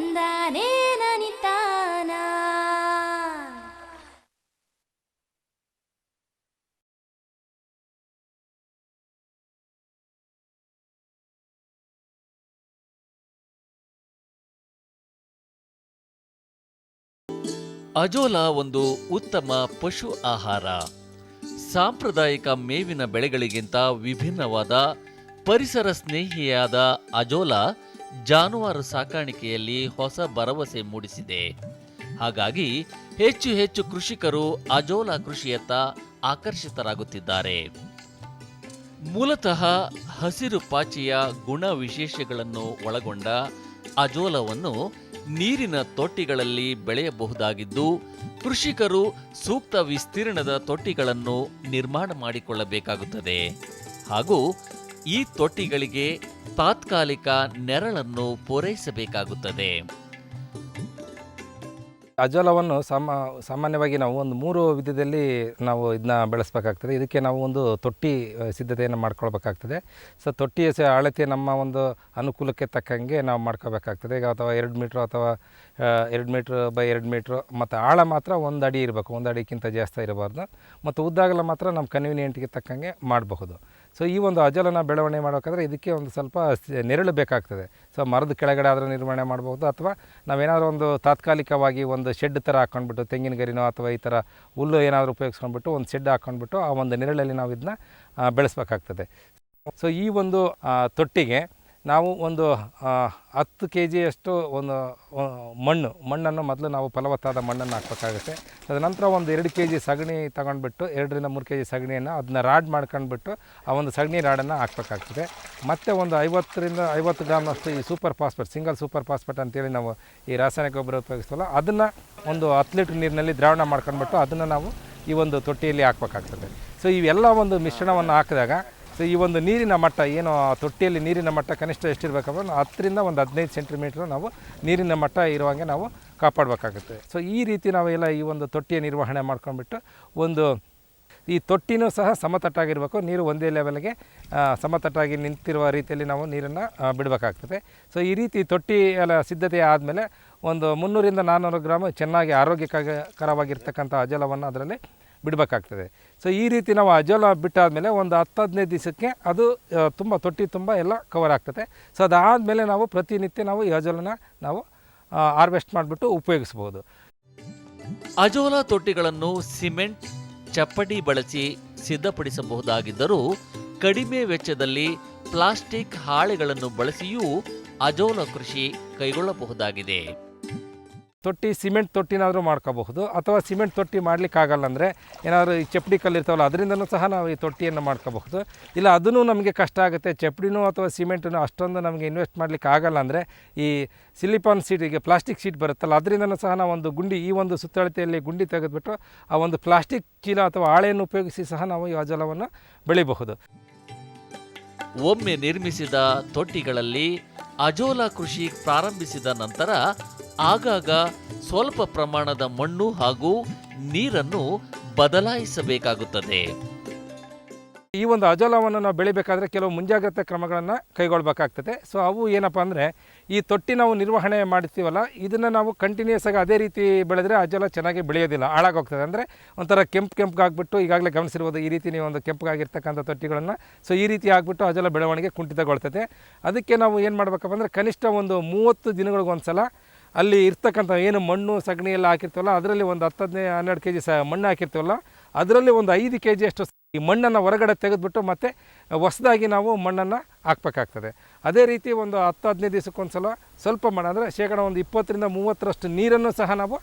ತಂದಾನೇ ನನಿತಾನ. Azolla ಒಂದು ಉತ್ತಮ ಪಶು ಆಹಾರ. ಸಾಂಪ್ರದಾಯಿಕ ಮೇವಿನ ಬೆಳೆಗಳಿಗಿಂತ ವಿಭಿನ್ನವಾದ ಪರಿಸರ ಸ್ನೇಹಿಯಾದ ಅಜೋಲಾ ಜಾನುವಾರು ಸಾಕಾಣಿಕೆಯಲ್ಲಿ ಹೊಸ ಭರವಸೆ ಮೂಡಿಸಿದೆ. ಹಾಗಾಗಿ ಹೆಚ್ಚು ಹೆಚ್ಚು ಕೃಷಿಕರು ಅಜೋಲಾ ಕೃಷಿಯತ್ತ ಆಕರ್ಷಿತರಾಗುತ್ತಿದ್ದಾರೆ. ಮೂಲತಃ ಹಸಿರು ಪಾಚಿಯ ಗುಣ ವಿಶೇಷಗಳನ್ನು ಒಳಗೊಂಡ ಅಜೋಲವನ್ನು ನೀರಿನ ತೊಟ್ಟಿಗಳಲ್ಲಿ ಬೆಳೆಯಬಹುದಾಗಿದ್ದು, ಕೃಷಿಕರು ಸೂಕ್ತ ವಿಸ್ತೀರ್ಣದ ತೊಟ್ಟಿಗಳನ್ನು ನಿರ್ಮಾಣ ಮಾಡಿಕೊಳ್ಳಬೇಕಾಗುತ್ತದೆ. ಹಾಗೂ ಈ ತೊಟ್ಟಿಗಳಿಗೆ ತಾತ್ಕಾಲಿಕ ನೆರಳನ್ನು ಪೂರೈಸಬೇಕಾಗುತ್ತದೆ. ಅಜೋಲವನ್ನು ಸಾಮಾನ್ಯವಾಗಿ ನಾವು ಒಂದು 3 ವಿಧದಲ್ಲಿ ನಾವು ಇದನ್ನ ಬೆಳೆಸಬೇಕಾಗ್ತದೆ. ಇದಕ್ಕೆ ನಾವು ಒಂದು ತೊಟ್ಟಿ ಸಿದ್ಧತೆಯನ್ನು ಮಾಡ್ಕೊಳ್ಬೇಕಾಗ್ತದೆ. ಸೊ ತೊಟ್ಟಿಯ ಅಳತೆ ನಮ್ಮ ಒಂದು ಅನುಕೂಲಕ್ಕೆ ತಕ್ಕಂಗೆ ನಾವು ಮಾಡ್ಕೋಬೇಕಾಗ್ತದೆ. ಈಗ ಅಥವಾ 2 ಮೀಟ್ರ್ ಅಥವಾ 2 ಮೀಟ್ರ್ ಬೈ 2 ಮೀಟ್ರ್, ಮತ್ತು ಆಳ ಮಾತ್ರ 1 ಅಡಿ ಇರಬೇಕು, 1 ಅಡಿಗಿಂತ ಜಾಸ್ತಿ ಇರಬಾರ್ದು. ಮತ್ತು ಉದ್ದಾಗಲ ಮಾತ್ರ ನಮ್ಮ ಕನ್ವೀನಿಯೆಂಟ್ಗೆ ತಕ್ಕಂಗೆ ಮಾಡಬಹುದು. ಸೊ ಈ ಒಂದು ಅಜೋಲನ ಬೆಳವಣಿಗೆ ಮಾಡಬೇಕಾದ್ರೆ ಇದಕ್ಕೆ ಒಂದು ಸ್ವಲ್ಪ ನೆರಳು ಬೇಕಾಗ್ತದೆ. ಸೊ ಮರದ ಕೆಳಗಡೆ ಆದರೂ ನಿರ್ವಹಣೆ ಮಾಡ್ಬೋದು, ಅಥವಾ ನಾವೇನಾದರೂ ಒಂದು ತಾತ್ಕಾಲಿಕವಾಗಿ ಒಂದು ಶೆಡ್ ಥರ ಹಾಕ್ಕೊಂಡ್ಬಿಟ್ಟು, ತೆಂಗಿನ ಗರಿನೋ ಅಥವಾ ಈ ಥರ ಹುಲ್ಲು ಏನಾದರೂ ಉಪಯೋಗಿಸ್ಕೊಂಡ್ಬಿಟ್ಟು ಒಂದು ಶೆಡ್ ಹಾಕ್ಕೊಂಡ್ಬಿಟ್ಟು ಆ ಒಂದು ನೆರಳಲ್ಲಿ ನಾವು ಇದನ್ನ ಬೆಳೆಸಬೇಕಾಗ್ತದೆ. ಸೊ ಈ ಒಂದು ತೊಟ್ಟಿಗೆ ನಾವು ಒಂದು 10 kgಯಷ್ಟು ಒಂದು ಮಣ್ಣನ್ನು ಮೊದಲು ನಾವು ಫಲವತ್ತಾದ ಮಣ್ಣನ್ನು ಹಾಕಬೇಕಾಗುತ್ತೆ. ತದನಂತರ ಒಂದು 2 kg ಸಗಣಿ ತಗೊಂಡ್ಬಿಟ್ಟು 2 ರಿಂದ 3 kg ಸಗಣಿಯನ್ನು ಅದನ್ನ ರಾಡ್ ಮಾಡ್ಕೊಂಡ್ಬಿಟ್ಟು ಆ ಒಂದು ಸಗಣಿ ರಾಡನ್ನು ಹಾಕಬೇಕಾಗ್ತದೆ. ಮತ್ತು ಒಂದು 50 ರಿಂದ 50 ಗ್ರಾಮ್ನಷ್ಟು ಈ super phosphate, single super phosphate ಅಂತೇಳಿ ನಾವು ಈ ರಾಸಾಯನಿಕ ಗೊಬ್ಬರ ಉಪಯೋಗಿಸ್ತವಲ್ಲ, ಅದನ್ನು ಒಂದು 10 ಲೀಟ್ರ್ ನೀರಿನಲ್ಲಿ ದ್ರಾವಣ ಮಾಡ್ಕೊಂಡ್ಬಿಟ್ಟು ಅದನ್ನು ನಾವು ಈ ಒಂದು ತೊಟ್ಟಿಯಲ್ಲಿ ಹಾಕಬೇಕಾಗ್ತದೆ. ಸೊ ಇವೆಲ್ಲ ಒಂದು ಮಿಶ್ರಣವನ್ನು ಹಾಕಿದಾಗ ಸೊ ಈ ಒಂದು ನೀರಿನ ಮಟ್ಟ ಏನು ತೊಟ್ಟಿಯಲ್ಲಿ ನೀರಿನ ಮಟ್ಟ ಕನಿಷ್ಠ ಎಷ್ಟಿರಬೇಕಂದ್ರೆ 10 ರಿಂದ 15 ಸೆಂಟಿಮೀಟ್ರ್ ನಾವು ನೀರಿನ ಮಟ್ಟ ಇರುವಾಗೆ ನಾವು ಕಾಪಾಡಬೇಕಾಗುತ್ತೆ. ಸೊ ಈ ರೀತಿ ನಾವೆಲ್ಲ ಈ ಒಂದು ತೊಟ್ಟಿಯ ನಿರ್ವಹಣೆ ಮಾಡ್ಕೊಂಡ್ಬಿಟ್ಟು ಒಂದು ಈ ತೊಟ್ಟಿನೂ ಸಹ ಸಮತಟ್ಟಾಗಿರಬೇಕು, ನೀರು ಒಂದೇ ಲೆವೆಲ್ಗೆ ಸಮತಟ್ಟಾಗಿ ನಿಂತಿರುವ ರೀತಿಯಲ್ಲಿ ನಾವು ನೀರನ್ನು ಬಿಡಬೇಕಾಗ್ತದೆ. ಸೊ ಈ ರೀತಿ ತೊಟ್ಟಿ ಎಲ್ಲ ಸಿದ್ಧತೆ ಆದಮೇಲೆ ಒಂದು 300 ರಿಂದ 400 ಗ್ರಾಮ್ ಚೆನ್ನಾಗಿ ಆರೋಗ್ಯಕರವಾಗಿರ್ತಕ್ಕಂಥ ಅಜೋಲವನ್ನು ಅದರಲ್ಲಿ ಬಿಡಬೇಕಾಗ್ತದೆ. ಸೊ ಈ ರೀತಿ ನಾವು ಅಜೋಲ ಬಿಟ್ಟಾದಮೇಲೆ ಒಂದು 10-15 ದಿವಸಕ್ಕೆ ಅದು ತುಂಬ ತೊಟ್ಟಿ ತುಂಬ ಎಲ್ಲ ಕವರ್ ಆಗ್ತದೆ. ಸೊ ಅದಾದಮೇಲೆ ನಾವು ಪ್ರತಿನಿತ್ಯ ನಾವು ಈ ಅಜೋಲನ ನಾವು ಹಾರ್ವೆಸ್ಟ್ ಮಾಡಿಬಿಟ್ಟು ಉಪಯೋಗಿಸ್ಬೋದು. ಅಜೋಲಾ ತೊಟ್ಟಿಗಳನ್ನು ಸಿಮೆಂಟ್, ಚಪ್ಪಡಿ ಬಳಸಿ ಸಿದ್ಧಪಡಿಸಬಹುದಾಗಿದ್ದರೂ ಕಡಿಮೆ ವೆಚ್ಚದಲ್ಲಿ ಪ್ಲಾಸ್ಟಿಕ್ ಹಾಳೆಗಳನ್ನು ಬಳಸಿಯೂ ಅಜೋಲಾ ಕೃಷಿ ಕೈಗೊಳ್ಳಬಹುದಾಗಿದೆ. ತೊಟ್ಟಿ ಸಿಮೆಂಟ್ ತೊಟ್ಟಿನಾದರೂ ಮಾಡ್ಕೋಬಹುದು, ಅಥವಾ ಸಿಮೆಂಟ್ ತೊಟ್ಟಿ ಮಾಡಲಿಕ್ಕಾಗಲ್ಲ ಅಂದರೆ ಏನಾದರೂ ಈ ಚಪ್ಪಡಿ ಕಲ್ಲಿರ್ತಾವಲ್ಲ ಅದರಿಂದನೂ ಸಹ ನಾವು ಈ ತೊಟ್ಟಿಯನ್ನು ಮಾಡ್ಕೋಬಹುದು. ಇಲ್ಲ ಅದೂ ನಮಗೆ ಕಷ್ಟ ಆಗುತ್ತೆ, ಚಪ್ಪಡಿನೂ ಅಥವಾ ಸಿಮೆಂಟನ್ನು ಅಷ್ಟೊಂದು ನಮಗೆ ಇನ್ವೆಸ್ಟ್ ಮಾಡಲಿಕ್ಕೆ ಆಗಲ್ಲ ಅಂದರೆ ಈ ಸಿಲಿಕಾನ್ ಶೀಟ್, ಈಗ ಪ್ಲಾಸ್ಟಿಕ್ ಶೀಟ್ ಬರುತ್ತಲ್ಲ ಅದರಿಂದನೂ ಸಹ ನಾವು ಒಂದು ಗುಂಡಿ, ಈ ಒಂದು ಸುತ್ತಳತೆಯಲ್ಲಿ ಗುಂಡಿ ತೆಗೆದುಬಿಟ್ಟು ಆ ಒಂದು ಪ್ಲಾಸ್ಟಿಕ್ ಚೀಲ ಅಥವಾ ಹಾಳೆಯನ್ನು ಉಪಯೋಗಿಸಿ ಸಹ ನಾವು ಈ ಅಜೋಲವನ್ನು ಬೆಳಿಬಹುದು. ಒಮ್ಮೆ ನಿರ್ಮಿಸಿದ ತೊಟ್ಟಿಗಳಲ್ಲಿ ಅಜೋಲಾ ಕೃಷಿ ಪ್ರಾರಂಭಿಸಿದ ನಂತರ ಆಗಾಗ ಸ್ವಲ್ಪ ಪ್ರಮಾಣದ ಮಣ್ಣು ಹಾಗೂ ನೀರನ್ನು ಬದಲಾಯಿಸಬೇಕಾಗುತ್ತದೆ. ಈ ಒಂದು ಅಜೋಲವನ್ನು ನಾವು ಬೆಳಿಬೇಕಾದ್ರೆ ಕೆಲವು ಮುಂಜಾಗ್ರತಾ ಕ್ರಮಗಳನ್ನು ಕೈಗೊಳ್ಳಬೇಕಾಗ್ತದೆ. ಸೊ ಅವು ಏನಪ್ಪ ಅಂದರೆ, ಈ ತೊಟ್ಟಿ ನಾವು ನಿರ್ವಹಣೆ ಮಾಡ್ತೀವಲ್ಲ ಇದನ್ನು ನಾವು ಕಂಟಿನ್ಯೂಸ್ ಆಗಿ ಅದೇ ರೀತಿ ಬೆಳೆದ್ರೆ ಅಜೋಲ ಚೆನ್ನಾಗಿ ಬೆಳೆಯೋದಿಲ್ಲ, ಹಾಳಾಗೋಗ್ತದೆ. ಅಂದರೆ ಒಂಥರ ಕೆಂಪಾಗ್ಬಿಟ್ಟು, ಈಗಾಗಲೇ ಗಮನಿಸಿರ್ಬೋದು ಈ ರೀತಿ ನೀವು ಒಂದು ಕೆಂಪಾಗಿರ್ತಕ್ಕಂಥ ತೊಟ್ಟಿಗಳನ್ನು, ಸೊ ಈ ರೀತಿ ಆಗಿಬಿಟ್ಟು ಅಜೋಲ ಬೆಳವಣಿಗೆ ಕುಂಠಿತಗೊಳ್ತದೆ. ಅದಕ್ಕೆ ನಾವು ಏನು ಮಾಡಬೇಕಪ್ಪ ಅಂದರೆ, ಕನಿಷ್ಠ ಒಂದು 30 ದಿನಗಳಿಗೊಂದು ಸಲ ಅಲ್ಲಿ ಇರ್ತಕ್ಕಂಥ ಏನು ಮಣ್ಣು ಸಗಣಿ ಎಲ್ಲ ಹಾಕಿರ್ತೀವಲ್ಲ ಅದರಲ್ಲಿ ಒಂದು 10-12 kg ಮಣ್ಣು ಹಾಕಿರ್ತೀವಲ್ಲ ಅದರಲ್ಲಿ ಒಂದು 5 kg ಅಷ್ಟು ಈ ಮಣ್ಣನ್ನು ಹೊರಗಡೆ ತೆಗೆದುಬಿಟ್ಟು ಮತ್ತೆ ಹೊಸದಾಗಿ ನಾವು ಮಣ್ಣನ್ನು ಹಾಕಬೇಕಾಗ್ತದೆ. ಅದೇ ರೀತಿ ಒಂದು 10-15 ದಿವಸಕ್ಕೊಂದು ಸಲ ಸ್ವಲ್ಪ ಮಣ್ಣು ಅಂದರೆ ಶೇಕಡ ಒಂದು 20 ರಿಂದ 30ರಷ್ಟು ನೀರನ್ನು ಸಹ ನಾವು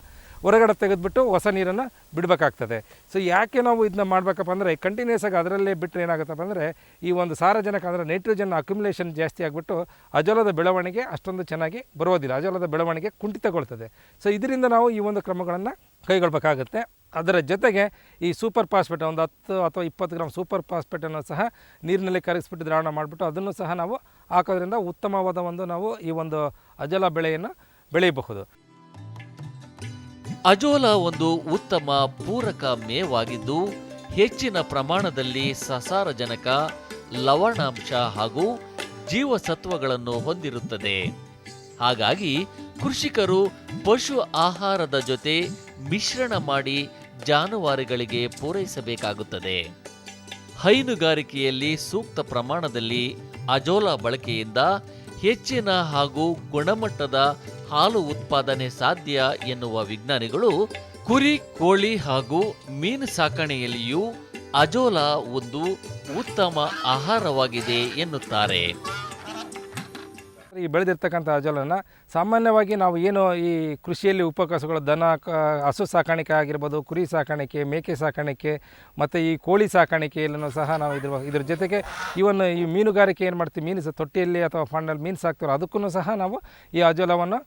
ಹೊರಗಡೆ ತೆಗೆದುಬಿಟ್ಟು ಹೊಸ ನೀರನ್ನು ಬಿಡಬೇಕಾಗ್ತದೆ. ಸೊ ಯಾಕೆ ನಾವು ಇದನ್ನ ಮಾಡಬೇಕಪ್ಪ ಅಂದರೆ, ಕಂಟಿನ್ಯೂಸ್ ಆಗಿ ಅದರಲ್ಲೇ ಬಿಟ್ಟರೆ ಏನಾಗುತ್ತಪ್ಪ ಅಂದರೆ ಈ ಒಂದು ಸಾರಜನಕ ಅಂದರೆ ನೈಟ್ರೋಜನ್ ಅಕ್ಯುಮುಲೇಷನ್ ಜಾಸ್ತಿ ಆಗಿಬಿಟ್ಟು ಅಜೋಲದ ಬೆಳವಣಿಗೆ ಅಷ್ಟೊಂದು ಚೆನ್ನಾಗಿ ಬರೋದಿಲ್ಲ, ಅಜೋಲದ ಬೆಳವಣಿಗೆ ಕುಂಠಿತಗೊಳ್ತದೆ. ಸೊ ಇದರಿಂದ ನಾವು ಈ ಒಂದು ಕ್ರಮಗಳನ್ನು ಕೈಗೊಳ್ಳಬೇಕಾಗುತ್ತೆ. ಅದರ ಜೊತೆಗೆ ಈ ಸೂಪರ್ ಫಾಸ್ಫೇಟ್ ಒಂದು 10 ಅಥವಾ 20 ಗ್ರಾಮ್ ಸೂಪರ್ ಫಾಸ್ಫೇಟನ್ನು ಸಹ ನೀರಿನಲ್ಲಿ ಕರಗಿಸ್ಬಿಟ್ಟು ದ್ರಾವಣ ಮಾಡಿಬಿಟ್ಟು ಅದನ್ನು ಸಹ ನಾವು ಹಾಕೋದ್ರಿಂದ ಉತ್ತಮವಾದ ಒಂದು ನಾವು ಈ ಒಂದು ಅಜೋಲಾ ಬೆಳೆಯನ್ನು ಬೆಳೆಯಬಹುದು. ಅಜೋಲಾ ಒಂದು ಉತ್ತಮ ಪೂರಕ ಮೇವಾಗಿದ್ದು ಹೆಚ್ಚಿನ ಪ್ರಮಾಣದಲ್ಲಿ ಸಸಾರಜನಕ, ಲವಣಾಂಶ ಹಾಗೂ ಜೀವಸತ್ವಗಳನ್ನು ಹೊಂದಿರುತ್ತದೆ. ಹಾಗಾಗಿ ಕೃಷಿಕರು ಪಶು ಆಹಾರದ ಜೊತೆ ಮಿಶ್ರಣ ಮಾಡಿ ಜಾನುವಾರುಗಳಿಗೆ ಪೂರೈಸಬೇಕಾಗುತ್ತದೆ. ಹೈನುಗಾರಿಕೆಯಲ್ಲಿ ಸೂಕ್ತ ಪ್ರಮಾಣದಲ್ಲಿ ಅಜೋಲಾ ಬಳಕೆಯಿಂದ ಹೆಚ್ಚಿನ ಹಾಗೂ ಗುಣಮಟ್ಟದ ಹಾಲು ಉತ್ಪಾದನೆ ಸಾಧ್ಯ ಎನ್ನುವ ವಿಜ್ಞಾನಿಗಳು ಕುರಿ, ಕೋಳಿ ಹಾಗೂ ಮೀನು ಸಾಕಣೆಯಲ್ಲಿಯೂ ಅಜೋಲಾ ಒಂದು ಉತ್ತಮ ಆಹಾರವಾಗಿದೆ ಎನ್ನುತ್ತಾರೆ. ಈ ಬೆಳೆದಿರ್ತಕ್ಕಂಥ ಅಜೋಲನ ಸಾಮಾನ್ಯವಾಗಿ ನಾವು ಏನು ಈ ಕೃಷಿಯಲ್ಲಿ ಉಪಕಸಗಳು ಹಸು ಸಾಕಾಣಿಕೆ ಆಗಿರ್ಬೋದು, ಕುರಿ ಸಾಕಾಣಿಕೆ, ಮೇಕೆ ಸಾಕಾಣಿಕೆ ಮತ್ತು ಈ ಕೋಳಿ ಸಾಕಾಣಿಕೆಯಲ್ಲೂ ಸಹ ನಾವು ಇದ್ರ ಜೊತೆಗೆ ಇವನ್ ಈ ಮೀನುಗಾರಿಕೆ ಏನು ಮಾಡ್ತೀವಿ, ಮೀನು ತೊಟ್ಟಿಯಲ್ಲಿ ಅಥವಾ ಫಾಂಡಲ್ಲಿ ಮೀನು ಸಾಕ್ತೀವೋ ಅದಕ್ಕೂ ಸಹ ನಾವು ಈ ಅಜೋಲವನ್ನು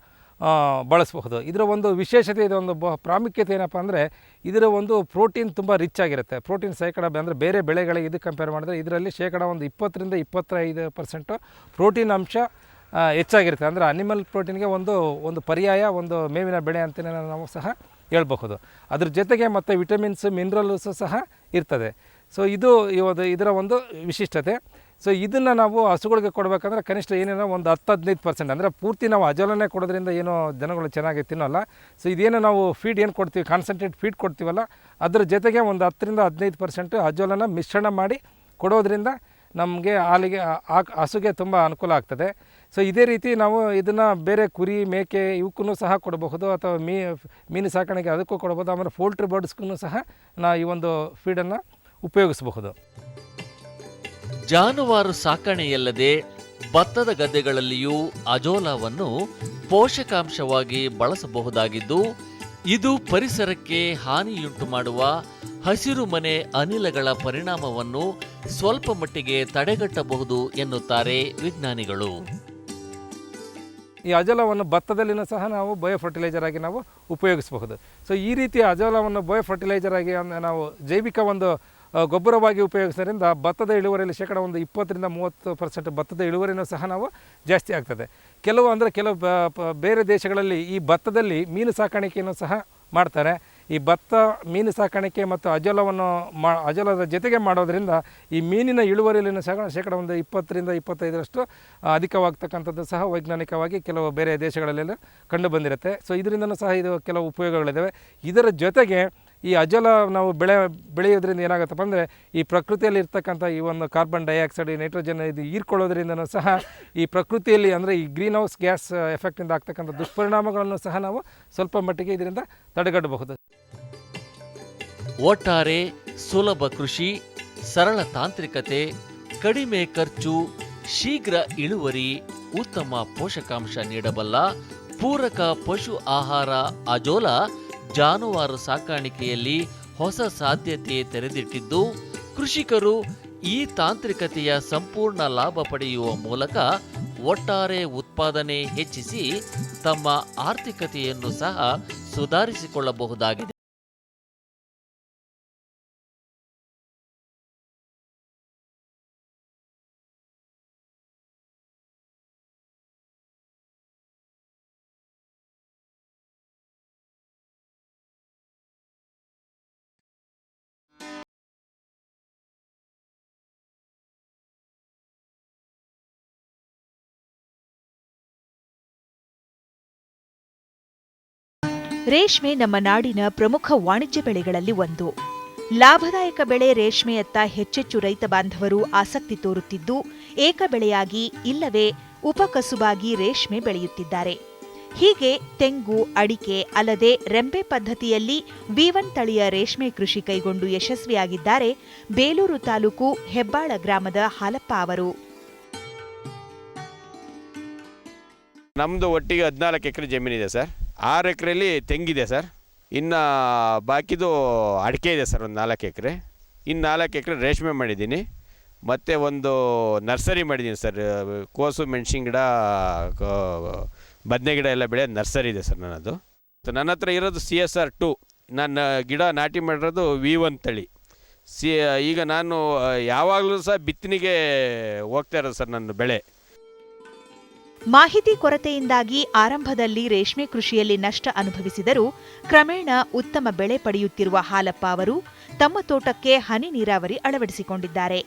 ಬಳಸಬಹುದು. ಇದರ ಒಂದು ವಿಶೇಷತೆ, ಇದೊಂದು ಪ್ರಾಮುಖ್ಯತೆ ಏನಪ್ಪ ಅಂದರೆ ಇದರ ಒಂದು ಪ್ರೋಟೀನ್ ತುಂಬ ರಿಚ್ ಆಗಿರುತ್ತೆ. ಪ್ರೋಟೀನ್ ಶೇಕಡ ಅಂದರೆ ಬೇರೆ ಬೆಳೆಗಳಿಗೆ ಇದು ಕಂಪೇರ್ ಮಾಡಿದ್ರೆ ಇದರಲ್ಲಿ ಶೇಕಡ ಒಂದು 20 to 25% ಪ್ರೋಟೀನ್ ಅಂಶ ಹೆಚ್ಚಾಗಿರುತ್ತೆ. ಅಂದರೆ ಅನಿಮಲ್ ಪ್ರೋಟೀನ್ಗೆ ಒಂದು ಪರ್ಯಾಯ, ಒಂದು ಮೇವಿನ ಬೆಳೆ ಅಂತಲೇ ನಾವು ಸಹ ಹೇಳ್ಬಹುದು. ಅದ್ರ ಜೊತೆಗೆ ಮತ್ತು ವಿಟಮಿನ್ಸ್, ಮಿನರಲ್ಸು ಸಹ ಇರ್ತದೆ. ಸೊ ಇದು ಇದರ ಒಂದು ವಿಶಿಷ್ಟತೆ. ಸೊ ಇದನ್ನು ನಾವು ಹಸುಗಳಿಗೆ ಕೊಡಬೇಕಂದ್ರೆ ಕನಿಷ್ಠ ಏನೇನೋ ಒಂದು 10-15%, ಅಂದರೆ ಪೂರ್ತಿ ನಾವು ಅಜೋಲನೇ ಕೊಡೋದ್ರಿಂದ ಏನೋ ಜನಗಳು ಚೆನ್ನಾಗಿ ತಿನ್ನೋಲ್ಲ. ಸೊ ಇದೇನೋ ನಾವು ಫೀಡ್ ಏನು ಕೊಡ್ತೀವಿ, ಕಾನ್ಸಂಟ್ರೇಟ್ ಫೀಡ್ ಕೊಡ್ತೀವಲ್ಲ, ಅದ್ರ ಜೊತೆಗೆ ಒಂದು 10 to 15% ಅಜೋಲನ ಮಿಶ್ರಣ ಮಾಡಿ ಕೊಡೋದ್ರಿಂದ ನಮಗೆ ಹಸುಗೆ ತುಂಬ ಅನುಕೂಲ ಆಗ್ತದೆ. ಸೊ ಇದೇ ರೀತಿ ನಾವು ಇದನ್ನು ಬೇರೆ ಕುರಿ, ಮೇಕೆ ಇವಕ್ಕೂ ಸಹ ಕೊಡಬಹುದು, ಅಥವಾ ಮೀನು ಸಾಕಾಣಿಕೆ ಅದಕ್ಕೂ ಕೊಡಬಹುದು. ಆಮೇಲೆ ಪೋಲ್ಟ್ರಿ ಬರ್ಡ್ಸ್ಗೂ ಸಹ ನಾವು ಈ ಒಂದು ಫೀಡನ್ನು ಉಪಯೋಗಿಸಬಹುದು. ಜಾನುವಾರು ಸಾಕಣೆಯಲ್ಲದೆ ಭತ್ತದ ಗದ್ದೆಗಳಲ್ಲಿಯೂ ಅಜೋಲಾವನ್ನು ಪೋಷಕಾಂಶವಾಗಿ ಬಳಸಬಹುದಾಗಿದ್ದು, ಇದು ಪರಿಸರಕ್ಕೆ ಹಾನಿಯುಂಟು ಮಾಡುವ ಹಸಿರು ಮನೆ ಅನಿಲಗಳ ಪರಿಣಾಮವನ್ನು ಸ್ವಲ್ಪ ಮಟ್ಟಿಗೆ ತಡೆಗಟ್ಟಬಹುದು ಎನ್ನುತ್ತಾರೆ ವಿಜ್ಞಾನಿಗಳು. ಈ ಅಜೋಲವನ್ನು ಭತ್ತದಲ್ಲಿನೂ ಸಹ ನಾವು ಬಯೋ ಫರ್ಟಿಲೈಸರ್ ಆಗಿ ನಾವು ಉಪಯೋಗಿಸಬಹುದು. ಸೊ ಈ ರೀತಿ ಅಜೋಲವನ್ನು ಬಯೋ ಫರ್ಟಿಲೈಸರ್ ಆಗಿ ನಾವು ಜೈವಿಕ ಒಂದು ಗೊಬ್ಬರವಾಗಿ ಉಪಯೋಗಿಸೋದ್ರಿಂದ ಭತ್ತದ ಇಳುವರಿಯಲ್ಲಿ ಶೇಕಡ ಒಂದು 20 to 30% ಭತ್ತದ ಇಳುವರಿನೂ ಸಹ ನಾವು ಜಾಸ್ತಿ ಆಗ್ತದೆ. ಕೆಲವು ಬೇರೆ ದೇಶಗಳಲ್ಲಿ ಈ ಭತ್ತದಲ್ಲಿ ಮೀನು ಸಾಕಾಣಿಕೆಯನ್ನು ಸಹ ಮಾಡ್ತಾರೆ. ಈ ಭತ್ತ, ಮೀನು ಸಾಕಾಣಿಕೆ ಮತ್ತು ಅಜೋಲದ ಜೊತೆಗೆ ಮಾಡೋದ್ರಿಂದ ಈ ಮೀನಿನ ಇಳುವರಿಯಲ್ಲಿನ ಶೇಕಡ ಒಂದು 20 to 25% ಅಧಿಕವಾಗ್ತಕ್ಕಂಥದ್ದು ಸಹ ವೈಜ್ಞಾನಿಕವಾಗಿ ಕೆಲವು ಬೇರೆ ದೇಶಗಳಲ್ಲೆಲ್ಲ ಕಂಡು ಬಂದಿರುತ್ತೆ. ಸೊ ಇದರಿಂದನೂ ಸಹ ಇದು ಕೆಲವು ಉಪಯೋಗಗಳಿದ್ದಾವೆ. ಇದರ ಜೊತೆಗೆ ಈ ಅಜೋಲ ನಾವು ಬೆಳೆಯೋದ್ರಿಂದ ಏನಾಗುತ್ತಪ್ಪ ಅಂದರೆ ಈ ಪ್ರಕೃತಿಯಲ್ಲಿ ಇರ್ತಕ್ಕಂಥ ಈ ಒಂದು ಕಾರ್ಬನ್ ಡೈಆಕ್ಸೈಡ್, ನೈಟ್ರೋಜನ್ ಇದು ಹೀರ್ಕೊಳ್ಳೋದ್ರಿಂದನೂ ಸಹ ಈ ಪ್ರಕೃತಿಯಲ್ಲಿ ಅಂದರೆ ಈ ಗ್ರೀನ್ ಹೌಸ್ ಗ್ಯಾಸ್ ಎಫೆಕ್ಟಿಂದ ಆಗ್ತಕ್ಕಂಥ ದುಷ್ಪರಿಣಾಮಗಳನ್ನು ಸಹ ನಾವು ಸ್ವಲ್ಪ ಮಟ್ಟಿಗೆ ಇದರಿಂದ ತಡೆಗಟ್ಟಬಹುದು. ಒಟ್ಟಾರೆ ಸುಲಭ ಕೃಷಿ, ಸರಳ ತಾಂತ್ರಿಕತೆ, ಕಡಿಮೆ ಖರ್ಚು, ಶೀಘ್ರ ಇಳುವರಿ, ಉತ್ತಮ ಪೋಷಕಾಂಶ ನೀಡಬಲ್ಲ ಪೂರಕ ಪಶು ಆಹಾರ ಅಜೋಲಾ ಜಾನುವಾರು ಸಾಕಾಣಿಕೆಯಲ್ಲಿ ಹೊಸ ಸಾಧ್ಯತೆ ತೆರೆದಿಟ್ಟಿದ್ದು, ಕೃಷಿಕರು ಈ ತಾಂತ್ರಿಕತೆಯ ಸಂಪೂರ್ಣ ಲಾಭ ಪಡೆಯುವ ಮೂಲಕ ಒಟ್ಟಾರೆ ಉತ್ಪಾದನೆ ಹೆಚ್ಚಿಸಿ ತಮ್ಮ ಆರ್ಥಿಕತೆಯನ್ನು ಸಹ ಸುಧಾರಿಸಿಕೊಳ್ಳಬಹುದಾಗಿದೆ. ರೇಷ್ಮೆ ನಮ್ಮ ನಾಡಿನ ಪ್ರಮುಖ ವಾಣಿಜ್ಯ ಬೆಳೆಗಳಲ್ಲಿ ಒಂದು. ಲಾಭದಾಯಕ ಬೆಳೆ ರೇಷ್ಮೆಯತ್ತ ಹೆಚ್ಚೆಚ್ಚು ರೈತ ಬಾಂಧವರು ಆಸಕ್ತಿ ತೋರುತ್ತಿದ್ದು, ಏಕ ಬೆಳೆಯಾಗಿ ಇಲ್ಲವೇ ಉಪಕಸುಬಾಗಿ ರೇಷ್ಮೆ ಬೆಳೆಯುತ್ತಿದ್ದಾರೆ. ಹೀಗೆ ತೆಂಗು, ಅಡಿಕೆ ಅಲ್ಲದೆ ರೆಂಬೆ ಪದ್ಧತಿಯಲ್ಲಿ V1 ತಳಿಯ ರೇಷ್ಮೆ ಕೃಷಿ ಕೈಗೊಂಡು ಯಶಸ್ವಿಯಾಗಿದ್ದಾರೆ ಬೇಲೂರು ತಾಲೂಕು ಹೆಬ್ಬಾಳ ಗ್ರಾಮದ ಹಾಲಪ್ಪ ಅವರು. ನಮ್ಮದು ಒಟ್ಟಿಗೆ 14 ಎಕರೆ ಜಮೀನಿದೆ ಸರ್. 6 ಎಕರೆಯಲ್ಲಿ ತೆಂಗಿದೆ ಸರ್. ಇನ್ನು ಬಾಕಿದು ಅಡಿಕೆ ಇದೆ ಸರ್, ಒಂದು 4 ಎಕರೆ. ಇನ್ನು 4 ಎಕರೆ ರೇಷ್ಮೆ ಮಾಡಿದ್ದೀನಿ. ಮತ್ತು ಒಂದು ನರ್ಸರಿ ಮಾಡಿದ್ದೀನಿ ಸರ್. ಕೋಸು, ಮೆಣಸಿನ ಗಿಡ, ಬದನೆ ಗಿಡ ಎಲ್ಲ ಬೆಳೆಯೋದು ನರ್ಸರಿ ಇದೆ ಸರ್ ನನ್ನದು. ನನ್ನ ಹತ್ರ ಇರೋದು CSR 2. ನಾನು ಗಿಡ ನಾಟಿ ಮಾಡಿರೋದು V1 ತಳಿ. ಈಗ ನಾನು ಯಾವಾಗಲೂ ಸಹ ಬಿತ್ತನೆಗೆ ಹೋಗ್ತಾ ಇರೋದು ಸರ್ ನನ್ನ ಬೆಳೆ. ಮಾಹಿತಿ ಕೊರತೆಯಿಂದಾಗಿ ಆರಂಭದಲ್ಲಿ ರೇಷ್ಮೆ ಕೃಷಿಯಲ್ಲಿ ನಷ್ಟ ಅನುಭವಿಸಿದರೂ ಕ್ರಮೇಣ ಉತ್ತಮ ಬೆಳೆ ಪಡೆಯುತ್ತಿರುವ ಹಾಲಪ್ಪ ಅವರು ತಮ್ಮ ತೋಟಕ್ಕೆ ಹನಿ ನೀರಾವರಿ ಅಳವಡಿಸಿಕೊಂಡಿದ್ದಾರೆ.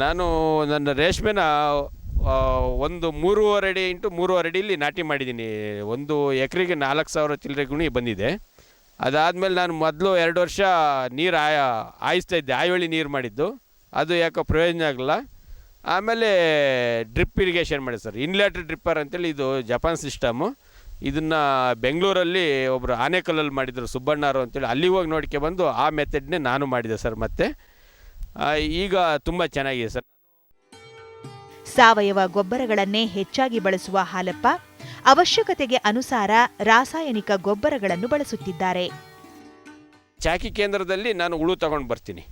ನಾನು ನನ್ನ ರೇಷ್ಮೆನ ಒಂದು 3.5 ಅಡಿ ಇಂಟು 3.5 ಅಡಿಯಲ್ಲಿ ನಾಟಿ ಮಾಡಿದ್ದೀನಿ. ಒಂದು ಎಕರೆಗೆ 4,000 ಚಿಲ್ಲರೆ ಗುಣಿ ಬಂದಿದೆ. ಅದಾದಮೇಲೆ ನಾನು ಮೊದಲು 2 ವರ್ಷ ನೀರು ಹಾಯಿಸ್ತಾ ಇದ್ದೆ, ಆಯೋಳಿ ನೀರು ಮಾಡಿದ್ದು, ಅದು ಯಾಕೋ ಪ್ರಯೋಜನ ಆಗಲ್ಲ. ಆಮೇಲೆ ಡ್ರಿಪ್ ಇರಿಗೇಷನ್ ಮಾಡಿ ಸರ್, ಇನ್ಲೆಟರ್ ಡ್ರಿಪ್ಪರ್ ಅಂತೇಳಿ, ಇದು ಜಪಾನ್ ಸಿಸ್ಟಮು. ಇದನ್ನು ಬೆಂಗಳೂರಲ್ಲಿ ಒಬ್ಬರು ಆನೆಕಲ್ಲಲ್ಲಿ ಮಾಡಿದರು, ಸುಬ್ಬಣ್ಣರು ಅಂತೇಳಿ, ಅಲ್ಲಿಗೆ ಹೋಗಿ ನೋಡ್ಕೆ ಬಂದು ಆ ಮೆಥಡ್ನೇ ನಾನು ಮಾಡಿದೆ ಸರ್. ಮತ್ತು ಈಗ ತುಂಬ ಚೆನ್ನಾಗಿದೆ ಸರ್. ಸಾವಯವ ಗೊಬ್ಬರಗಳನ್ನೇ ಹೆಚ್ಚಾಗಿ ಬಳಸುವ ಹಾಲಪ್ಪ ಅವಶ್ಯಕತೆಗೆ ಅನುಸಾರ ರಾಸಾಯನಿಕ ಗೊಬ್ಬರಗಳನ್ನು ಬಳಸುತ್ತಿದ್ದಾರೆ. ಚಾಕಿ ಕೇಂದ್ರದಲ್ಲಿ ನಾನು ಹುಳು ತಗೊಂಡು ಬರ್ತೀನಿ.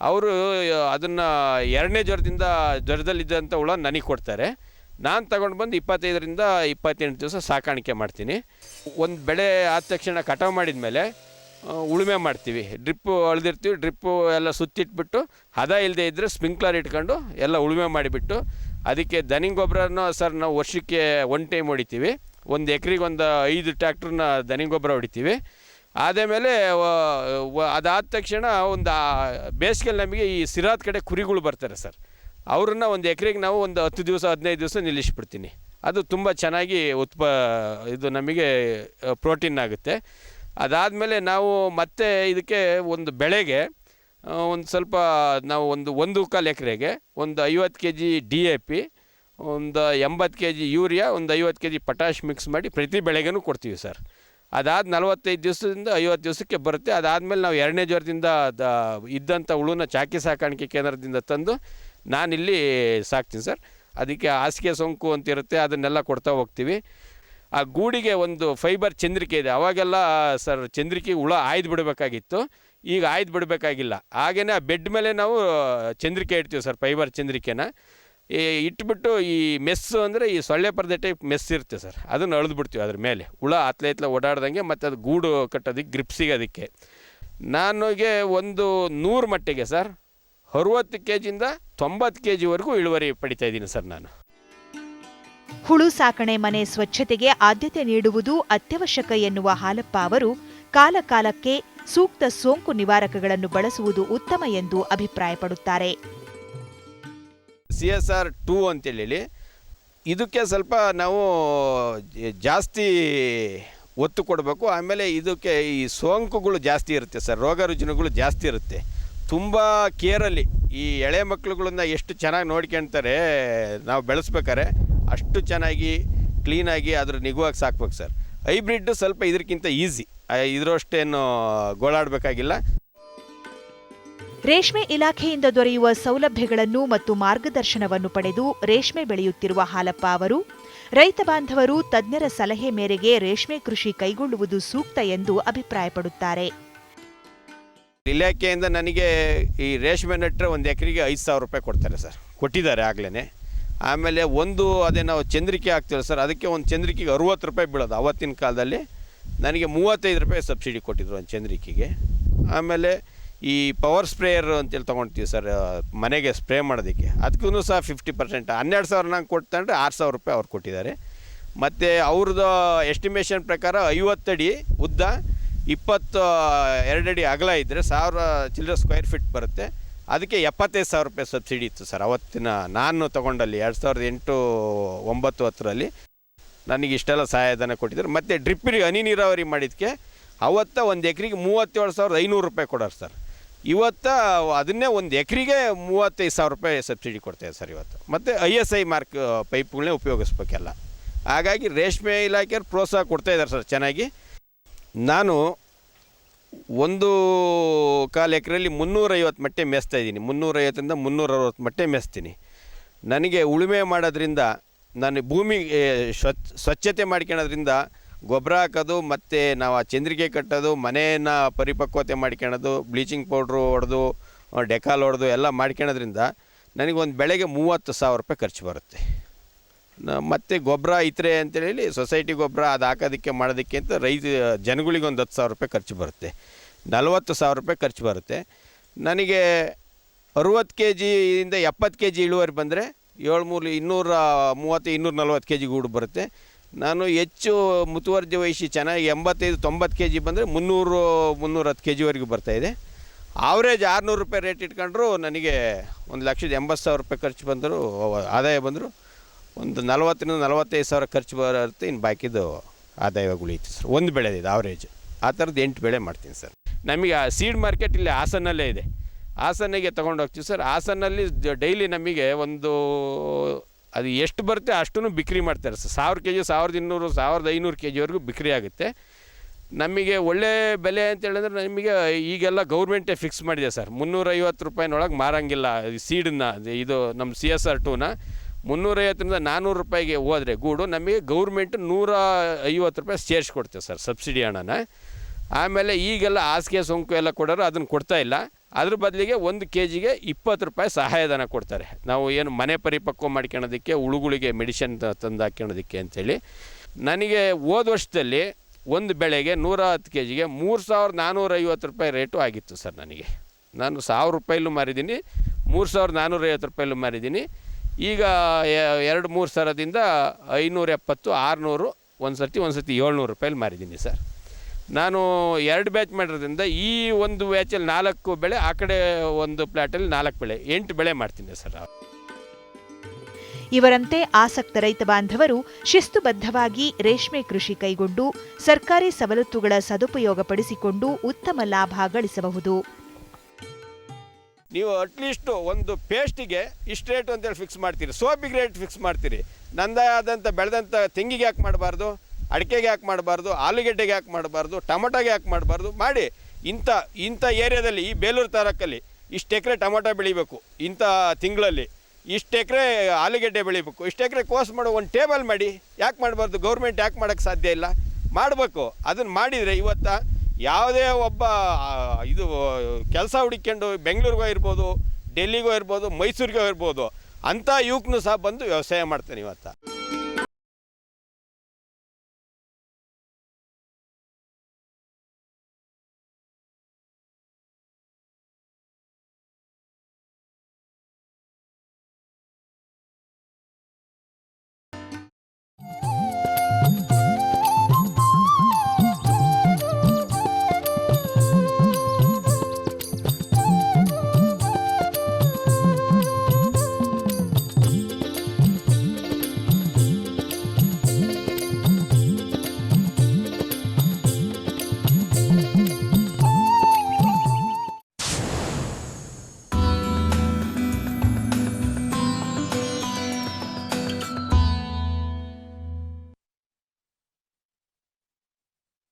ಅವರು ಅದನ್ನು 2ನೇ ಜ್ವರದಲ್ಲಿದ್ದಂಥ ಹುಳ ನನಗೆ ಕೊಡ್ತಾರೆ. ನಾನು ತಗೊಂಡು ಬಂದು 25ರಿಂದ 28 ದಿವಸ ಸಾಕಾಣಿಕೆ ಮಾಡ್ತೀನಿ. ಒಂದು ಬೆಳೆ ಆದ ತಕ್ಷಣ ಕಟಾವು ಮಾಡಿದ ಮೇಲೆ ಉಳುಮೆ ಮಾಡ್ತೀವಿ. ಡ್ರಿಪ್ಪು ಅಳೆದಿರ್ತೀವಿ, ಡ್ರಿಪ್ಪು ಎಲ್ಲ ಸುತ್ತಿಟ್ಬಿಟ್ಟು ಹದ ಇಲ್ಲದೆ ಇದ್ದರೆ ಸ್ಪ್ರಿಂಕ್ಲರ್ ಇಟ್ಕೊಂಡು ಎಲ್ಲ ಉಳುಮೆ ಮಾಡಿಬಿಟ್ಟು ಅದಕ್ಕೆ ದನಿ ಗೊಬ್ಬರನ ಸರ್ ನಾವು ವರ್ಷಕ್ಕೆ 1 ಟೈಮ್ ಹೊಡಿತೀವಿ. ಒಂದು ಎಕರೆಗೆ ಒಂದು 5 ಟ್ರ್ಯಾಕ್ಟ್ರನ್ನ ದನಿ ಗೊಬ್ಬರ ಹೊಡಿತೀವಿ. ಆದಮೇಲೆ ಅದಾದ ತಕ್ಷಣ ಒಂದು ಬೇಸಿಗೆಯಲ್ಲಿ ನಮಗೆ ಈ ಸಿರಾದ ಕಡೆ ಕುರಿಗಳು ಬರ್ತಾರೆ ಸರ್, ಅವ್ರನ್ನ ಒಂದು ಎಕರೆಗೆ ನಾವು ಒಂದು 10 ದಿವಸ 15 ದಿವಸ ನಿಲ್ಲಿಸ್ಬಿಡ್ತೀನಿ. ಅದು ತುಂಬ ಚೆನ್ನಾಗಿ ಇದು ನಮಗೆ ಪ್ರೋಟೀನ್ ಆಗುತ್ತೆ. ಅದಾದಮೇಲೆ ನಾವು ಮತ್ತೆ ಇದಕ್ಕೆ ಒಂದು ಬೆಳೆಗೆ ಒಂದು ಸ್ವಲ್ಪ ನಾವು ಒಂದು 1.25 ಎಕರೆಗೆ ಒಂದು 50 kg DAP, ಒಂದು 80 kg ಯೂರಿಯಾ, ಒಂದು 50 kg ಪೊಟ್ಯಾಷ್ ಮಿಕ್ಸ್ ಮಾಡಿ ಪ್ರತಿ ಬೆಳೆಗೂ ಕೊಡ್ತೀವಿ ಸರ್. ಅದಾದ 45 ದಿವಸದಿಂದ 50 ದಿವಸಕ್ಕೆ ಬರುತ್ತೆ. ಅದಾದಮೇಲೆ ನಾವು 2ನೇ ಜ್ವರದಿಂದ ಇದ್ದಂಥ ಹುಳುನ ಚಾಕಿ ಸಾಕಾಣಿಕೆ ಕೇಂದ್ರದಿಂದ ತಂದು ನಾನಿಲ್ಲಿ ಸಾಕ್ತೀನಿ ಸರ್. ಅದಕ್ಕೆ ಹಾಸಿಗೆ ಸೋಂಕು ಅಂತಿರುತ್ತೆ, ಅದನ್ನೆಲ್ಲ ಕೊಡ್ತಾ ಹೋಗ್ತೀವಿ. ಆ ಗೂಡಿಗೆ ಒಂದು ಫೈಬರ್ ಚಂದ್ರಿಕೆ ಇದೆ. ಅವಾಗೆಲ್ಲ ಸರ್ ಚಂದ್ರಿಕೆ ಹುಳ ಆಯ್ದು ಬಿಡಬೇಕಾಗಿತ್ತು, ಈಗ ಆಯ್ದು ಬಿಡಬೇಕಾಗಿಲ್ಲ. ಹಾಗೆಯೇ ಆ ಬೆಡ್ ಮೇಲೆ ನಾವು ಚಂದ್ರಿಕೆ ಇಡ್ತೀವಿ ಸರ್, ಫೈಬರ್ ಚಂದ್ರಿಕೆನ ಇಟ್ಬಿಟ್ಟು ಈ ಮೆಸ್ಸು ಅಂದರೆ ಈ ಸೊಳ್ಳೆ ಪರದೆ ಟೈಪ್ ಮೆಸ್ ಇರುತ್ತೆ ಸರ್, ಅದನ್ನು ಅಳೆದ್ಬಿಡ್ತೀವಿ ಅದ್ರ ಮೇಲೆ, ಹುಳ ಹತ್ಲೆ ಓಡಾಡ್ದಂಗೆ. ಮತ್ತು ಅದು ಗೂಡು ಕಟ್ಟೋದಕ್ಕೆ ಗ್ರಿಪ್ ಸಿಗೋದಕ್ಕೆ ನನಗೆ ಒಂದು 100 ಮಟ್ಟಿಗೆ ಸರ್ 60 kgಯಿಂದ 90 kgವರೆಗೂ ಇಳುವರಿ ಪಡಿತಾ ಇದ್ದೀನಿ ಸರ್ ನಾನು. ಹುಳು ಸಾಕಣೆ ಮನೆ ಸ್ವಚ್ಛತೆಗೆ ಆದ್ಯತೆ ನೀಡುವುದು ಅತ್ಯವಶ್ಯಕ ಎನ್ನುವ ಹಾಲಪ್ಪ ಅವರು ಕಾಲಕಾಲಕ್ಕೆ ಸೂಕ್ತ ಸೋಂಕು ನಿವಾರಕಗಳನ್ನು ಬಳಸುವುದು ಉತ್ತಮ ಎಂದು ಅಭಿಪ್ರಾಯಪಡುತ್ತಾರೆ. CSR 2 ಅಂತೇಳಿ ಇದಕ್ಕೆ ಸ್ವಲ್ಪ ನಾವು ಜಾಸ್ತಿ ಒತ್ತು ಕೊಡಬೇಕು. ಆಮೇಲೆ ಇದಕ್ಕೆ ಈ ಸೋಂಕುಗಳು ಜಾಸ್ತಿ ಇರುತ್ತೆ ಸರ್, ರೋಗ ರುಜಿನಗಳು ಜಾಸ್ತಿ ಇರುತ್ತೆ. ತುಂಬ ಕೇರಲ್ಲಿ ಈ ಎಳೆ ಮಕ್ಕಳುಗಳನ್ನ ಎಷ್ಟು ಚೆನ್ನಾಗಿ ನೋಡ್ಕೊಳ್ತಾರೆ, ನಾವು ಬೆಳೆಸ್ಬೇಕಾರೆ ಅಷ್ಟು ಚೆನ್ನಾಗಿ ಕ್ಲೀನಾಗಿ ಅದ್ರ ನಿಗುವಾಗಿ ಸಾಕ್ಬೇಕು ಸರ್. ಹೈಬ್ರಿಡ್ ಸ್ವಲ್ಪ ಇದಕ್ಕಿಂತ ಈಸಿ, ಇದರಷ್ಟೇನು ಗೋಳಾಡಬೇಕಾಗಿಲ್ಲ. ರೇಷ್ಮೆ ಇಲಾಖೆಯಿಂದ ದೊರೆಯುವ ಸೌಲಭ್ಯಗಳನ್ನು ಮತ್ತು ಮಾರ್ಗದರ್ಶನವನ್ನು ಪಡೆದು ರೇಷ್ಮೆ ಬೆಳೆಯುತ್ತಿರುವ ಹಾಲಪ್ಪ ಅವರು ರೈತ ಬಾಂಧವರು ತಜ್ಞರ ಸಲಹೆ ಮೇರೆಗೆ ರೇಷ್ಮೆ ಕೃಷಿ ಕೈಗೊಳ್ಳುವುದು ಸೂಕ್ತ ಎಂದು ಅಭಿಪ್ರಾಯಪಡುತ್ತಾರೆ. ಇಲಾಖೆಯಿಂದ ನನಗೆ ಈ ರೇಷ್ಮೆ ನೆಟ್ಟರೆ ಒಂದು ಎಕರೆಗೆ 5,000 ರೂಪಾಯಿ ಕೊಡ್ತಾರೆ ಸರ್, ಕೊಟ್ಟಿದ್ದಾರೆ ಆಗಲೇ. ಆಮೇಲೆ ಅದೇ ನಾವು ಚಂದ್ರಿಕೆ ಹಾಕ್ತೀವಿ ಸರ್, ಅದಕ್ಕೆ ಒಂದು ಚಂದ್ರಿಕೆಗೆ 60 ರೂಪಾಯಿ ಬೀಳೋದು. ಅವತ್ತಿನ ಕಾಲದಲ್ಲಿ ನನಗೆ 35 ರೂಪಾಯಿ ಸಬ್ಸಿಡಿ ಕೊಟ್ಟಿದ್ರು ಒಂದು ಚಂದ್ರಿಕೆಗೆ. ಆಮೇಲೆ ಈ ಪವರ್ ಸ್ಪ್ರೇಯರ್ ಅಂತೇಳಿ ತೊಗೊಳ್ತೀವಿ ಸರ್, ಮನೆಗೆ ಸ್ಪ್ರೇ ಮಾಡೋದಕ್ಕೆ, ಅದಕ್ಕೂ ಸಹ 50%, 12,000 ನಂಗೆ ಕೊಡ್ತಂದ್ರೆ 6,000 ರೂಪಾಯಿ ಅವ್ರು ಕೊಟ್ಟಿದ್ದಾರೆ. ಮತ್ತು ಅವ್ರದ್ದು ಎಸ್ಟಿಮೇಷನ್ ಪ್ರಕಾರ 50 ಅಡಿ ಉದ್ದ 22 ಅಡಿ ಅಗಲ ಇದ್ದರೆ 1000 ಚಿಲ್ಲರೆ ಸ್ಕ್ವೇರ್ ಫೀಟ್ ಬರುತ್ತೆ. ಅದಕ್ಕೆ 75,000 ರೂಪಾಯಿ ಸಬ್ಸಿಡಿ ಇತ್ತು ಸರ್ ಅವತ್ತಿನ ನಾನು ತೊಗೊಂಡಲ್ಲಿ 2008-9 10ರಲ್ಲಿ ನನಗೆ ಇಷ್ಟೆಲ್ಲ ಸಹಾಯಧನ ಕೊಟ್ಟಿದ್ದಾರೆ. ಮತ್ತು ಡ್ರಿಪ್ಪಿಗೆ ಹನಿ ನೀರಾವರಿ ಮಾಡಿದ್ದಕ್ಕೆ ಅವತ್ತ ಒಂದು ಎಕರೆಗೆ 37,500 ರೂಪಾಯಿ ಕೊಡೋರು ಸರ್. ಇವತ್ತು ಅದನ್ನೇ ಒಂದು ಎಕರೆಗೆ 35,000 ರೂಪಾಯಿ ಸಬ್ಸಿಡಿ ಕೊಡ್ತಾಯಿದೆ ಸರ್ ಇವತ್ತು. ಮತ್ತು ISI ಮಾರ್ಕ್ ಪೈಪ್ಗಳನ್ನೇ ಉಪಯೋಗಿಸ್ಬೇಕೆಲ್ಲ. ಹಾಗಾಗಿ ರೇಷ್ಮೆ ಇಲಾಖೆಯವ್ರು ಪ್ರೋತ್ಸಾಹ ಕೊಡ್ತಾಯಿದ್ದಾರೆ ಸರ್ ಚೆನ್ನಾಗಿ. ನಾನು 1/4 ಎಕರೆಯಲ್ಲಿ 350 ಮಟ್ಟೆ ಮೇಯಿಸ್ತಾ ಇದ್ದೀನಿ, 350ರಿಂದ 360 ಮಟ್ಟೆ ಮೇಯಿಸ್ತೀನಿ. ನನಗೆ ಉಳುಮೆ ಮಾಡೋದ್ರಿಂದ, ನಾನು ಭೂಮಿ ಸ್ವಚ್ಛತೆ ಮಾಡ್ಕೊಳ್ಳೋದ್ರಿಂದ, ಗೊಬ್ಬರ ಹಾಕೋದು ಮತ್ತು ನಾವು ಆ ಚಂದ್ರಿಕೆ ಕಟ್ಟೋದು, ಮನೆಯನ್ನು ಪರಿಪಕ್ವತೆ ಮಾಡ್ಕೊಳ್ಳೋದು, ಬ್ಲೀಚಿಂಗ್ ಪೌಡ್ರು ಹೊಡೆದು ಡೆಕಾಲ್ ಹೊಡೆದು ಎಲ್ಲ ಮಾಡ್ಕೊಳ್ಳೋದ್ರಿಂದ ನನಗೊಂದು ಬೆಳೆಗೆ 30,000 ರೂಪಾಯಿ ಖರ್ಚು ಬರುತ್ತೆ. ಮತ್ತು ಗೊಬ್ಬರ ಇತರೆ ಅಂತೇಳಿ ಸೊಸೈಟಿ ಗೊಬ್ಬರ ಅದು ಹಾಕೋದಕ್ಕೆ ಮಾಡೋದಕ್ಕೆ ಅಂತ ಜನಗಳಿಗೆ ಒಂದು 10,000 ರೂಪಾಯಿ ಖರ್ಚು ಬರುತ್ತೆ, 40,000 ರೂಪಾಯಿ ಖರ್ಚು ಬರುತ್ತೆ. ನನಗೆ 60 kgಯಿಂದ 70 kg ಇಳುವರಿ ಬಂದರೆ 230-240 kg ಗೂಡು ಬರುತ್ತೆ. ನಾನು ಹೆಚ್ಚು ಮುತುವರ್ಜಿ ವಹಿಸಿ ಚೆನ್ನಾಗಿ 85-90 kg ಬಂದರೆ 300-310 kgವರೆಗೂ ಬರ್ತಾಯಿದೆ. ಆವ್ರೇಜ್ 600 ರೂಪಾಯಿ ರೇಟ್ ಇಟ್ಕೊಂಡ್ರು ನನಗೆ 1,80,000 ರೂಪಾಯಿ ಖರ್ಚು ಬಂದರೂ ಆದಾಯ ಬಂದರೂ ಒಂದು 40,000-45,000 ಖರ್ಚು ಬರುತ್ತೆ, ಇನ್ನು ಬಾಕಿದು ಆದಾಯವಾಗಿ ಉಳಿಯುತ್ತೆ ಸರ್. ಒಂದು ಬೆಳೆದಿದೆ ಆವ್ರೇಜ್, ಆ ಥರದ್ದು 8 ಬೆಳೆ ಮಾಡ್ತೀನಿ ಸರ್. ನಮಗೆ ಆ ಸೀಡ್ ಮಾರ್ಕೆಟ್ ಇಲ್ಲಿ ಹಾಸನಲ್ಲೇ ಇದೆ, ಹಾಸನಿಗೆ ತೊಗೊಂಡು ಹೋಗ್ತೀವಿ ಸರ್. ಹಾಸನಲ್ಲಿ ಡೈಲಿ ನಮಗೆ ಒಂದು ಅದು ಎಷ್ಟು ಬರುತ್ತೆ ಅಷ್ಟೂ ಬಿಕ್ರಿ ಮಾಡ್ತಾರೆ ಸರ್. 1000 kg 1200 1500 kgವರೆಗೂ ಬಿಕ್ರಿ ಆಗುತ್ತೆ. ನಮಗೆ ಒಳ್ಳೆ ಬೆಲೆ ಅಂತ ಹೇಳಿದ್ರೆ ನಮಗೆ ಈಗೆಲ್ಲ ಗೌರ್ಮೆಂಟೇ ಫಿಕ್ಸ್ ಮಾಡಿದೆ ಸರ್. 350 ರೂಪಾಯಿನೊಳಗೆ ಮಾರಂಗಿಲ್ಲ ಸೀಡನ್ನ. ಇದು ನಮ್ಮ CSR 2ನ 350ರಿಂದ 400 ರೂಪಾಯಿಗೆ ಹೋದರೆ ಗೂಡು ನಮಗೆ ಗೌರ್ಮೆಂಟ್ 150 ರೂಪಾಯಿ ಸೇರಿಸ್ಕೊಡ್ತೇವೆ ಸರ್ ಸಬ್ಸಿಡಿ ಹಣನ. ಆಮೇಲೆ ಈಗೆಲ್ಲ ಹಾಸಿಗೆ ಸೋಂಕು ಎಲ್ಲ ಕೊಡೋರು ಅದನ್ನು ಕೊಡ್ತಾ ಇಲ್ಲ. ಅದ್ರ ಬದಲಿಗೆ 1 kgಗೆ 20 ರೂಪಾಯಿ ಸಹಾಯಧನ ಕೊಡ್ತಾರೆ. ನಾವು ಏನು ಮನೆ ಪರಿಪಕ್ವ ಮಾಡ್ಕೊಳ್ಳೋದಕ್ಕೆ, ಉಳುಗಳಿಗೆ ಮೆಡಿಸಿನ್ ತಂದು ಹಾಕ್ಕೊಳ್ಳೋದಕ್ಕೆ ಅಂಥೇಳಿ. ನನಗೆ ಹೋದ ವರ್ಷದಲ್ಲಿ ಒಂದು ಬೆಳೆಗೆ 110 kgಗೆ 3,450 ರೂಪಾಯಿ ರೇಟು ಆಗಿತ್ತು ಸರ್. ನಾನು 1,000 ರೂಪಾಯಿಲೂ ಮಾರಿದ್ದೀನಿ, 3,450 ರೂಪಾಯಿಲೂ ಮಾರಿದ್ದೀನಿ. ಈಗ 2-3 ಸರದಿಂದ 570, 600, ಒಂದು ಸರ್ತಿ 700 ರೂಪಾಯಿಲಿ ಮಾರಿದ್ದೀನಿ ಸರ್. ನಾನು 2 ಬ್ಯಾಚ್ ಮಾಡಿರೋದ್ರಿಂದ ಈ ಒಂದು ಬ್ಯಾಚಲ್ಲಿ 4 ಬೆಳೆ, ಆ ಕಡೆ ಒಂದು ಪ್ಲಾಟಲ್ಲಿ 4 ಬೆಳೆ, 8 ಬೆಳೆ ಮಾಡ್ತೀನಿ ಸರ್. ಇವರಂತೆ ಆಸಕ್ತ ರೈತ ಬಾಂಧವರು ಶಿಸ್ತುಬದ್ಧವಾಗಿ ರೇಷ್ಮೆ ಕೃಷಿ ಕೈಗೊಂಡು ಸರ್ಕಾರಿ ಸವಲತ್ತುಗಳ ಸದುಪಯೋಗಪಡಿಸಿಕೊಂಡು ಉತ್ತಮ ಲಾಭ ಗಳಿಸಬಹುದು. ನೀವು ಅಟ್ಲೀಸ್ಟು ಒಂದು ಪೇಸ್ಟಿಗೆ ಇಷ್ಟು ರೇಟು ಅಂತೇಳಿ ಫಿಕ್ಸ್ ಮಾಡ್ತೀರಿ, ಸೋಪಿಗೆ ರೇಟ್ ಫಿಕ್ಸ್ ಮಾಡ್ತೀರಿ. ನಂದಾದಂಥ ಬೆಳೆದಂಥ ತೆಂಗಿಗೆ ಯಾಕೆ ಮಾಡಬಾರ್ದು, ಅಡಿಕೆಗೆ ಯಾಕೆ ಮಾಡಬಾರ್ದು, ಆಲೂಗೆಡ್ಡೆಗೆ ಯಾಕೆ ಮಾಡಬಾರ್ದು, ಟೊಮೊಟೊಗೆ ಯಾಕೆ ಮಾಡಬಾರ್ದು? ಮಾಡಿ. ಇಂಥ ಏರಿಯಾದಲ್ಲಿ, ಈ ಬೇಲೂರು ತಾಲೂಕಲ್ಲಿ ಇಷ್ಟು ಎಕರೆ ಟೊಮೊಟೊ ಬೆಳಿಬೇಕು, ಇಂಥ ತಿಂಗಳಲ್ಲಿ ಇಷ್ಟು ಎಕರೆ ಆಲೂಗೆಡ್ಡೆ ಬೆಳಿಬೇಕು, ಇಷ್ಟು ಎಕರೆ ಕೋಸ್ ಮಾಡೋ ಒಂದು ಟೇಬಲ್ ಮಾಡಿ. ಯಾಕೆ ಮಾಡಬಾರ್ದು? ಗೌರ್ಮೆಂಟ್ ಯಾಕೆ ಮಾಡೋಕ್ಕೆ ಸಾಧ್ಯ ಇಲ್ಲ? ಮಾಡಬೇಕು. ಅದನ್ನು ಮಾಡಿದರೆ ಇವತ್ತು ಯಾವುದೇ ಒಬ್ಬ ಇದು ಕೆಲಸ ಹುಡುಕೊಂಡು ಬೆಂಗಳೂರಿಗೋ ಇರ್ಬೋದು, ಡೆಲ್ಲಿಗೋ ಇರ್ಬೋದು, ಮೈಸೂರಿಗೋ ಇರ್ಬೋದು, ಅಂಥ ಯುವಕನು ಸಹ ಬಂದು ವ್ಯವಸಾಯ ಮಾಡ್ತಾನೆ ಇವತ್ತು.